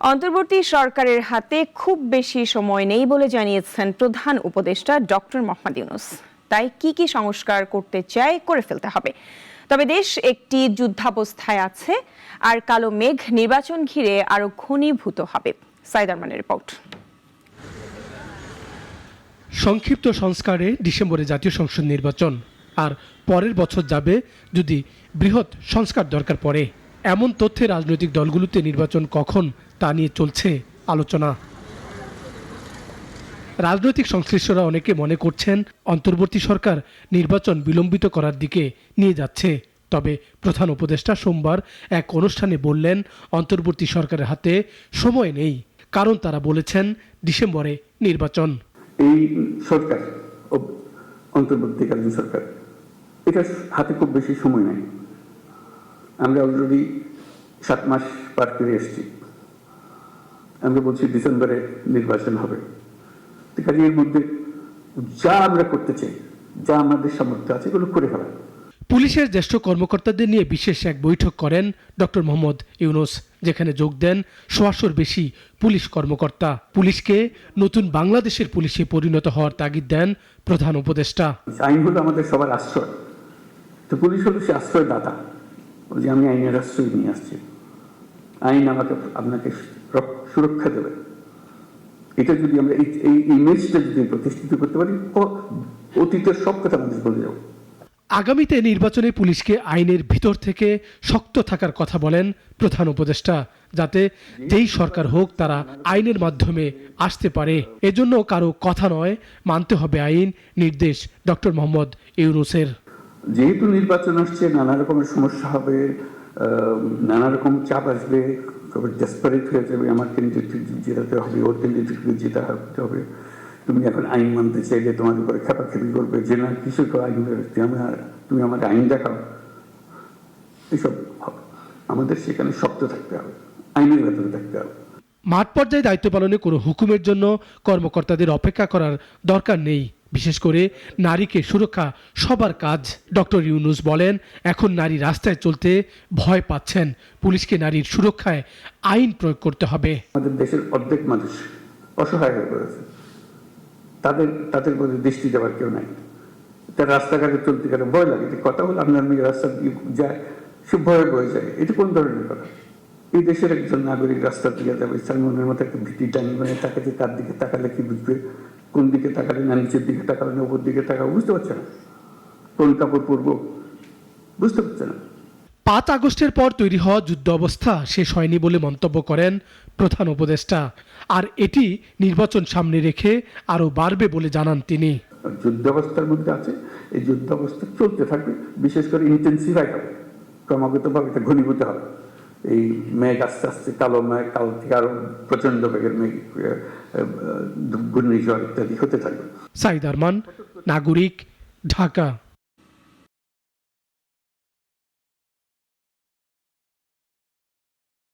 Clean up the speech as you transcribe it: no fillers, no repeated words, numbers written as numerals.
অন্তর্বর্তী সরকারের হাতে খুব বেশি সময় নেই বলে জানিয়েছেন প্রধান উপদেষ্টা ডক্টর মোহাম্মদ ইউনূস। তাই কি সংস্কার করতে চায় করে ফেলতে হবে। তবে দেশ একটি যুদ্ধাবস্থায় আছে, আর কালো মেঘ নির্বাচন ঘিরে আরো ঘনীভূত হবে। সাইদ আরমানের রিপোর্ট। সংক্ষিপ্ত সংস্কারে ডিসেম্বরে জাতীয় সংসদ নির্বাচন, আর পরের বছর যাবে যদি বৃহৎ সংস্কার দরকার পড়ে। এমন তথ্যে রাজনৈতিক দলগুলোতে নির্বাচন কখন তা নিয়ে চলছে আলোচনা। রাজনৈতিক সংশ্লিষ্টরা অনেকে মনে করছেন অন্তর্বর্তী সরকার নির্বাচন বিলম্বিত করার দিকে নিয়ে যাচ্ছে। তবে প্রধান উপদেষ্টা সোমবার এক অনুষ্ঠানে বললেন, অন্তর্বর্তী সরকারের হাতে সময় নেই, কারণ তারা বলেছেন ডিসেম্বরে নির্বাচন। এই সরকার, অন্তর্বর্তীকালীন সরকার, এটা হাতে খুব বেশি সময় নেই। আমরা অলরেডি 7 মাস পার করে এসেছি। আমরা বলছি ডিসেম্বরে নির্বাচন হবে। কাজে এর মধ্যে যা আমরা করতে চাই, যা আমাদের সামর্থ্য আছে, এগুলো করে ফেলা। পুলিশের জ্যেষ্ঠ কর্মকর্তাদের নিয়ে বিশেষ এক বৈঠক করেন ডক্টর মোহাম্মদ ইউনূস, যেখানে যোগ দেন 100-র বেশি পুলিশ কর্মকর্তা। পুলিশকে নতুন বাংলাদেশের পুলিশে পরিণত হওয়ার তাগিদ দেন প্রধান উপদেষ্টা। আইন হলো আমাদের সবার আশ্রয়, তো পুলিশ হলো সে আশ্রয়দাতা। যে আমি আইনের আশ্রয় নিয়ে আসছি, আইন আপনাকে সুরক্ষা দেবে। এটা যদি আমরা এই ইমেজটা যদি প্রতিষ্ঠিত করতে পারি, অতীতের সব কথা আমাদের বলে যাবো। আগামীতে নির্বাচনে পুলিশকে আইনের ভিতর থেকে শক্ত থাকার কথা বলেন প্রধান উপদেষ্টা, যাতে যেই সরকার হোক তারা আইনের মাধ্যমে আসতে পারে। এজন্য কারো কথা নয়, মানতে হবে আইন, নির্দেশ ডক্টর মোহাম্মদ ইউনূসের। যেহেতু নির্বাচন আসছে, নানা রকমের সমস্যা হবে, নানা রকম চাপ আসবে, ডেসপারেট হয়ে যাবে, আমার ক্যান্ডিডেট জেতাতে হবে, ওর ক্যান্ডিডেটকে জেতাতে হবে। তুমি এখন আইন মানতে চাইলে তোমার উপরে খেপাখেপি করবে, যে না কিছু আইন, তুমি আমাকে আইন দেখাও। এসব হবে। আমাদের সেখানে শক্ত থাকতে হবে, আইনের ভেতরে থাকতে হবে। মাঠ পর্যায়ে দায়িত্ব পালনে কোনো হুকুমের জন্য কর্মকর্তাদের অপেক্ষা করার দরকার নেই। বিশেষ করে নারীকে সুরক্ষা সবার কাজ। ডক্টর ইউনূস বলেন, এখন নারী রাস্তায় চলতে ভয় পাচ্ছেন। পুলিশকে নারীর সুরক্ষায় আইন প্রয়োগ করতে হবে। আমাদের দেশের অর্ধেক মানুষ অসহায় হয়ে পড়েছে, তাদের প্রতি দৃষ্টি দেওয়ার কেউ নাই। তার রাস্তাঘাটে চলতে গেলে ভয় লাগে। কথা হলো আপনার মেয়ে রাস্তা দিয়ে যায়, সে ভয়ে বয়ে যায়। এটা কোন ধরনের কথা? এই দেশের একজন নাগরিক রাস্তা দিয়ে যাবে, তার মনের মতো একটা ভীতি টাইম তাকাতে, তার দিকে তাকালে কি বুঝবে, কোন দিকে তাকালে না নিচের দিকে তাকালে না উপর দিকে তাকাবো, বুঝতে পারছে না। কোন কাপড় পরবো বুঝতে পারছে না। 5 আগস্টের পর তৈরি হওয়া যুদ্ধ অবস্থা শেষ হয়নি বলে মন্তব্য করেন প্রধান উপদেষ্টা, আর এটি নির্বাচন সামনে রেখে আরো বাড়বে বলে জানান তিনি। যুদ্ধাবস্থার মধ্যে আছে, এই যুদ্ধাবস্থা চলতে থাকবে, বিশেষ করে ইন্টেন্সিফাই হবে, ক্রমাগতভাবে এটা ঘনীভূত হবে। এই মেঘ আস্তে আস্তে কালো মেঘ, কাল থেকে আরো প্রচন্ড বেগের মেঘ, ঘূর্ণিঝড় ইত্যাদি হতে থাকবে। সাইদ আরমান, নাগরিক, ঢাকা।